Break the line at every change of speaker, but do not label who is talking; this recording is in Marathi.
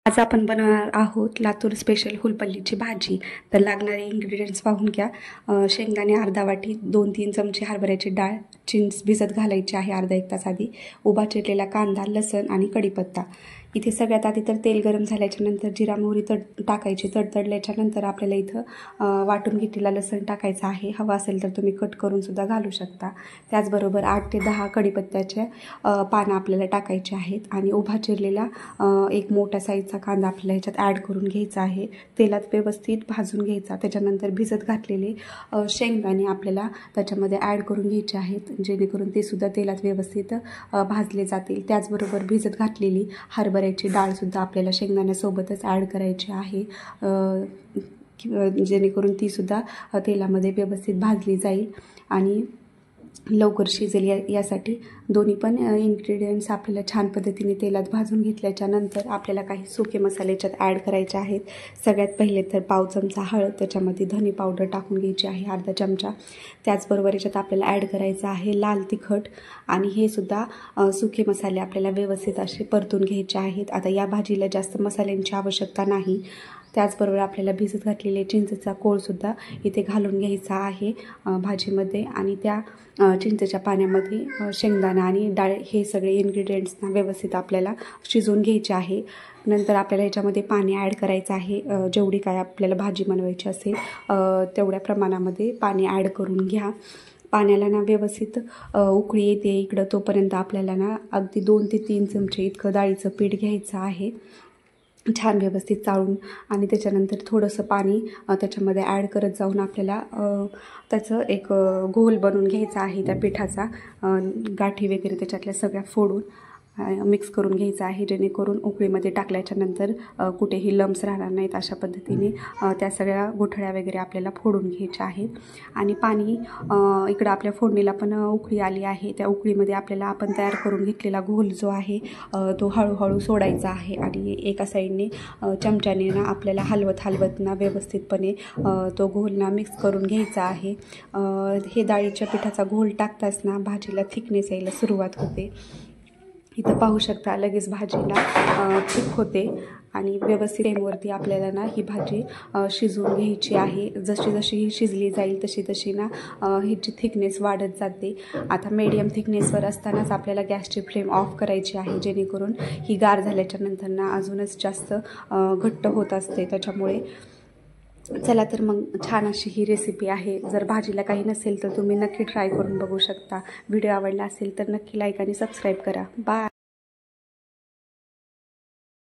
आज आपण बनवणार आहोत लातूर स्पेशल हुलपल्लीची भाजी। तर लागणारे इंग्रेडिएंट्स पाहून घ्या। शेंगदाणे अर्धा वाटी, 2-3 चमचे हरभऱ्याची डाळ, चिंच भिजत घालायची आहे अर्धा 1 तास आधी, उभा चिरलेला कांदा, लसण आणि कढीपत्ता। इथे सगळ्यात आधी तर तेल गरम झाल्याच्या नंतर जिरा मोहरी टाकायची। तडतडल्याच्या नंतर आपल्याला इथं वाटून घेतलेला लसण टाकायचा आहे। हवा असेल तर तुम्ही कट करून सुद्धा घालू शकता। त्याचबरोबर 8 ते 10 कढीपत्त्याचे पानं आपल्याला टाकायचे आहेत आणि उभा चिरलेला एक मोठा साईजचा कांदा आपल्याला ह्याच्यात ॲड करून घ्यायचा आहे। तेलात व्यवस्थित भाजून घ्यायचा। त्याच्यानंतर भिजत घातलेले शेंगदाणे आपल्याला त्याच्यामध्ये ॲड करून घ्यायचे आहेत, जेणेकरून ते सुद्धा तेलात व्यवस्थित भाजले जातील। त्याचबरोबर भिजत घातलेली हरभऱ्याची डाळ सुद्धा आपल्याला शेंगदाण्यासोबतच ॲड करायची आहे, जेणेकरून ती सुद्धा तेलामध्ये व्यवस्थित भाजली जाईल आणि लवकर शिजेल। यासाठी दोन्ही पण इन्ग्रेडियंट्स आपल्याला छान पद्धतीने तेलात भाजून घेतल्याच्या नंतर आपल्याला काही सुके मसाले याच्यात ॲड करायचे आहेत। सगळ्यात पहिले तर पाव चमचा हळद, त्याच्यामध्ये धने पावडर टाकून घ्यायची आहे अर्धा चमचा। त्याचबरोबर याच्यात आपल्याला ॲड करायचं आहे लाल तिखट आणि हे सुद्धा सुके मसाले आपल्याला व्यवस्थित असे परतून घ्यायचे आहेत। आता या भाजीला जास्त मसाल्यांची आवश्यकता नाही। त्याचबरोबर आपल्याला भिजत घातलेले चिंचेचा कोळसुद्धा इथे घालून घ्यायचा आहे भाजीमध्ये आणि त्या चिंचेच्या पाण्यामध्ये शेंगदाणा आणि डाळ हे सगळे इन्ग्रेडियंट्सना व्यवस्थित आपल्याला शिजवून घ्यायचे आहे। नंतर आपल्याला याच्यामध्ये पाणी ॲड करायचं आहे। जेवढी काय आपल्याला भाजी बनवायची असेल तेवढ्या प्रमाणामध्ये पाणी ॲड करून घ्या। पाण्याला ना व्यवस्थित उकळी येते इकडं, तोपर्यंत आपल्याला ना अगदी 2 ते 3 चमचे इतकं डाळीचं पीठ घ्यायचं आहे, छान व्यवस्थित चाळून। आणि त्याच्यानंतर थोडंसं पाणी त्याच्यामध्ये ॲड करत जाऊन आपल्याला त्याचं एक घोल बनवून घ्यायचा आहे। त्या पिठाचा गाठी वगैरे त्याच्यातल्या सगळ्या फोडून मिक्स करून घ्यायचं आहे, जेणेकरून उकळीमध्ये टाकल्याच्या नंतर कुठेही लम्स राहणार नाहीत। अशा पद्धतीने त्या सगळ्या गुठळ्या वगैरे आपल्याला फोडून घ्यायच्या आहेत। आणि पाणी इकडं आपल्या फोडणीला पण उकळी आली आहे। त्या उकळीमध्ये आपल्याला आपण तयार करून घेतलेला घोल जो आहे तो हळूहळू सोडायचा आहे आणि एका साईडने चमच्याने ना आपल्याला हलवत ना व्यवस्थितपणे तो घोल ना मिक्स करून घ्यायचा आहे। हे डाळीच्या पिठाचा घोल टाकताच ना भाजीला थिकनेस यायला सुरुवात होते। इथं पाहू शकता लगेच भाजीला थिक होते आणि व्यवस्थित फ्लेमवरती आपल्याला ना ही भाजी शिजवून घ्यायची आहे। जशी जशी ही शिजली जाईल तशी तशी ना ह्याची थिकनेस वाढत जाते। आता मीडियम थिकनेसवर असतानाच आपल्याला गॅसची फ्लेम ऑफ करायची आहे, जेणेकरून ही गार झाल्याच्या नंतर ना अजूनच जास्त घट्ट होत असते। त्याच्यामुळे चला तर मग छान अशी ही रेसिपी आहे। जर भाजीला काही नसेल तर तुम्ही नक्की ट्राय करून बघू शकता। व्हिडिओ आवडला असेल तर नक्की लाईक आणि सबस्क्राईब करा। बाय।